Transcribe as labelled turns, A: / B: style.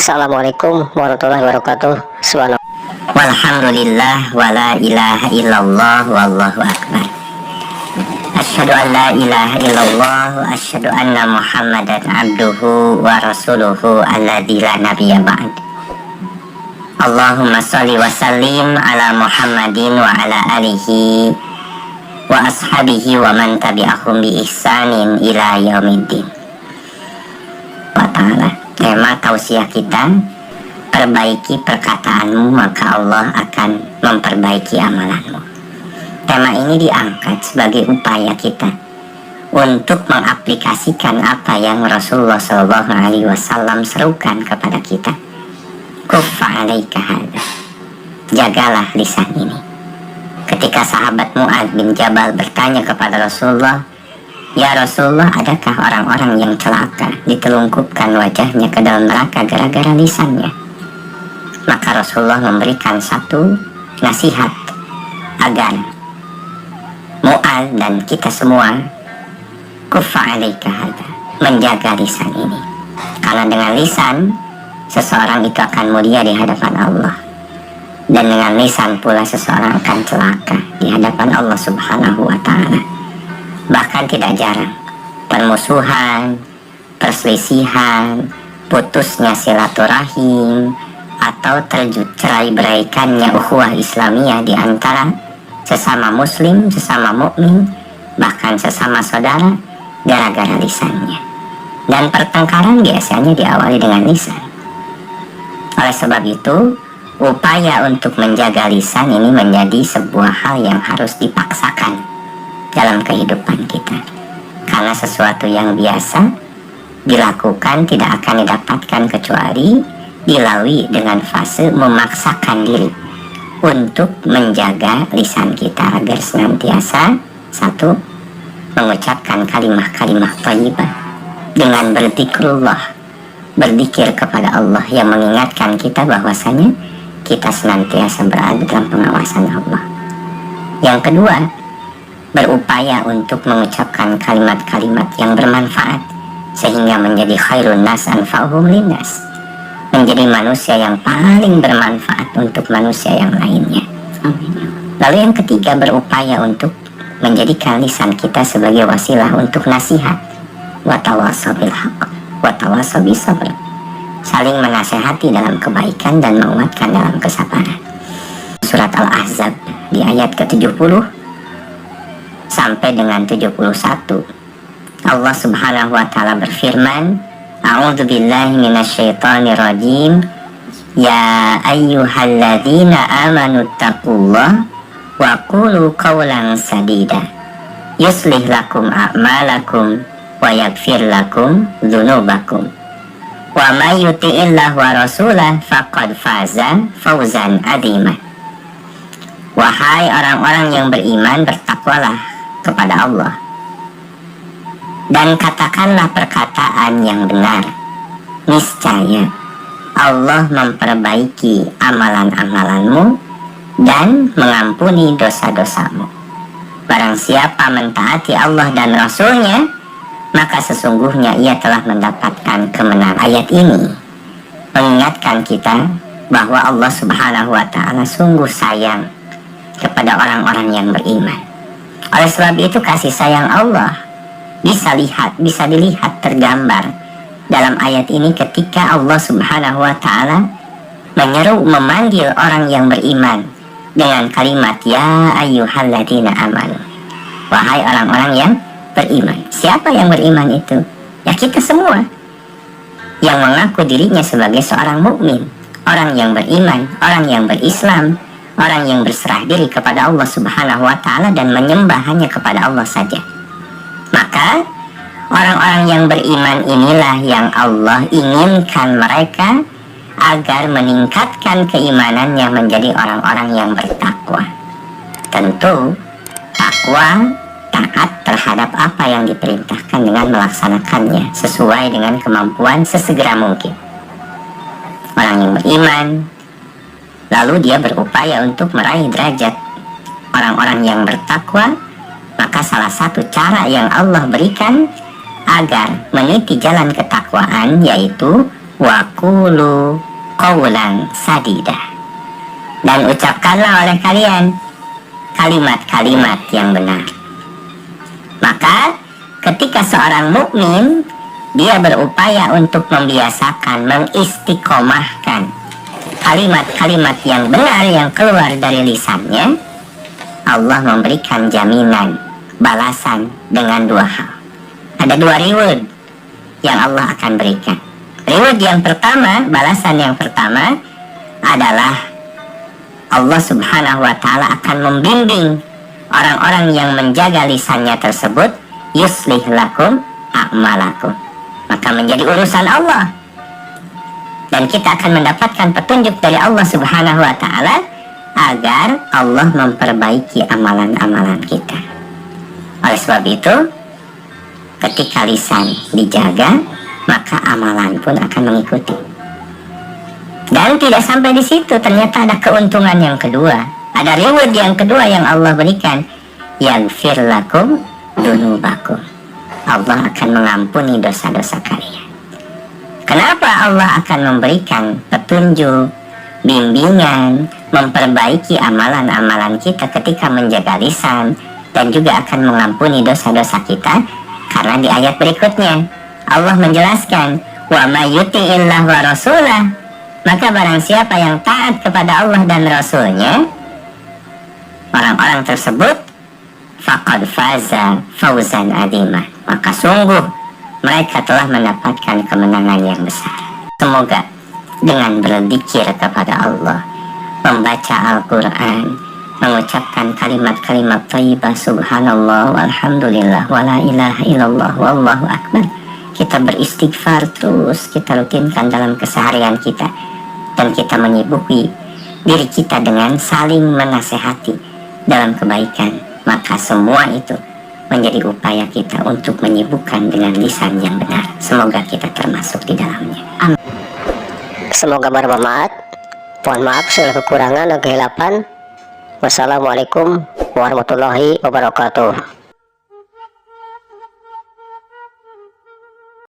A: Assalamualaikum warahmatullahi wabarakatuh. Subhanallah.
B: Walhamdulillah wala ilaha illallah wallahu akbar. Asyhadu an la ilaha illallah wa asyhadu anna Muhammadan abduhu wa rasuluhu alladzi la nabiyya ba'd. Allahumma shalli wa sallim ala Muhammadin wa ala alihi wa ashabihi wa man tabi'ahum bi ihsanin ila yaumiddin. Wa ta'ala. Tema tausiah kita, perbaiki perkataanmu maka Allah akan memperbaiki amalanmu. Tema ini diangkat sebagai upaya kita untuk mengaplikasikan apa yang Rasulullah SAW serukan kepada kita. Kuffa alaika hadza, jagalah lisan ini. Ketika sahabat Mu'adz bin Jabal bertanya kepada Rasulullah, "Ya Rasulullah, adakah orang-orang yang celaka ditelungkupkan wajahnya ke dalam neraka gara-gara lisannya?" Maka Rasulullah memberikan satu nasihat agar Mu'adz dan kita semua kuffa alaika hadza, menjaga lisan ini. Karena dengan lisan seseorang itu akan mulia di hadapan Allah, dan dengan lisan pula seseorang akan celaka di hadapan Allah Subhanahu wa ta'ala. Bahkan tidak jarang permusuhan, perselisihan, putusnya silaturahim, atau tercerai beraikannya ukhuwah Islamiyah di antara sesama muslim, sesama mukmin, bahkan sesama saudara gara-gara lisannya. Dan pertengkaran biasanya diawali dengan lisan. Oleh sebab itu, upaya untuk menjaga lisan ini menjadi sebuah hal yang harus dipaksakan dalam kehidupan kita, karena sesuatu yang biasa dilakukan tidak akan didapatkan kecuali dilalui dengan fase memaksakan diri untuk menjaga lisan kita agar senantiasa satu, mengucapkan kalimah-kalimah thayyibah dengan berzikrullah, berzikir kepada Allah yang mengingatkan kita bahwasanya kita senantiasa berada dalam pengawasan Allah. Yang kedua, berupaya untuk mengucapkan kalimat-kalimat yang bermanfaat sehingga menjadi khairun nas anfa'uhum linnas, menjadi manusia yang paling bermanfaat untuk manusia yang lainnya. Lalu yang ketiga, berupaya untuk menjadikan lisan kita sebagai wasilah untuk nasihat, wa tawassaw bil haqq wa tawassaw bis sabr, saling menasehati dalam kebaikan dan menguatkan dalam kesabaran. Surat Al-Ahzab di ayat ke-70 sampai dengan 71, Allah Subhanahu wa ta'ala berfirman, A'udzu billahi minasyaitonir rajim, ya ayyuhalladzina amanu taqullah wa qulu qawlan sadida yuslih lakum a'malakum wa yaghfir lakum dzunubakum wa may yuti'illah wa rasulah faqad faza fawzan adzima. Wahai orang-orang yang beriman, bertakwalah kepada Allah dan katakanlah perkataan yang benar. Niscaya Allah memperbaiki amalan-amalanmu dan mengampuni dosa-dosamu. Barang siapa mentaati Allah dan Rasulnya, maka sesungguhnya ia telah mendapatkan kemenangan. Ayat ini mengingatkan kita bahwa Allah Subhanahu wa ta'ala sungguh sayang kepada orang-orang yang beriman. Oleh sebab itu, kasih sayang Allah bisa dilihat tergambar dalam ayat ini ketika Allah Subhanahu wa ta'ala menyeru, memanggil orang yang beriman dengan kalimat ya ayyuhalladzina amanu, wahai orang-orang yang beriman. Siapa yang beriman itu? Ya kita semua yang mengaku dirinya sebagai seorang mukmin, orang yang beriman, orang yang berislam, orang yang berserah diri kepada Allah Subhanahu wa ta'ala dan menyembah hanya kepada Allah saja. Maka orang-orang yang beriman inilah yang Allah inginkan mereka agar meningkatkan keimanannya menjadi orang-orang yang bertakwa. Tentu takwa taat terhadap apa yang diperintahkan dengan melaksanakannya sesuai dengan kemampuan sesegera mungkin. Orang yang beriman lalu dia berupaya untuk meraih derajat orang-orang yang bertakwa, maka salah satu cara yang Allah berikan agar meniti jalan ketakwaan yaitu wa qulu qawlan sadida. Dan ucapkanlah oleh kalian kalimat-kalimat yang benar. Maka ketika seorang mukmin dia berupaya untuk membiasakan, mengistiqomahkan kalimat-kalimat yang benar yang keluar dari lisannya, Allah memberikan jaminan balasan dengan dua hal. Ada dua reward yang Allah akan berikan. Reward yang pertama, balasan yang pertama adalah Allah subhanahu wa ta'ala akan membimbing orang-orang yang menjaga lisannya tersebut, yuslih lakum a'malakum. Maka menjadi urusan Allah. Dan kita akan mendapatkan petunjuk dari Allah subhanahu wa ta'ala agar Allah memperbaiki amalan-amalan kita. Oleh sebab itu, ketika lisan dijaga, maka amalan pun akan mengikuti. Dan tidak sampai di situ, ternyata ada keuntungan yang kedua. Ada reward yang kedua yang Allah berikan. Yaghfir lakum dunubakum. Allah akan mengampuni dosa-dosa kalian. Kenapa Allah akan memberikan petunjuk, bimbingan, memperbaiki amalan-amalan kita ketika menjaga lisan, dan juga akan mengampuni dosa-dosa kita? Karena di ayat berikutnya Allah menjelaskan, wa may yuti'illah wa rasulah, maka barang siapa yang taat kepada Allah dan Rasulnya, orang-orang tersebut faqad faza fawzan azima, maka sungguh mereka telah mendapatkan kemenangan yang besar. Semoga dengan berzikir kepada Allah, membaca Al-Quran, mengucapkan kalimat-kalimat thayyibah subhanallah walhamdulillah wala ilaha illallah wallahu akbar, kita beristighfar terus, kita rutinkan dalam keseharian kita, dan kita menyibuki diri kita dengan saling menasehati dalam kebaikan. Maka semua itu menjadi upaya kita untuk menyibukkan dengan lisan yang benar. Semoga kita termasuk di dalamnya. Amin.
A: Semoga bermanfaat. Mohon maaf segala kekurangan dan kehilapan. Wassalamualaikum warahmatullahi wabarakatuh.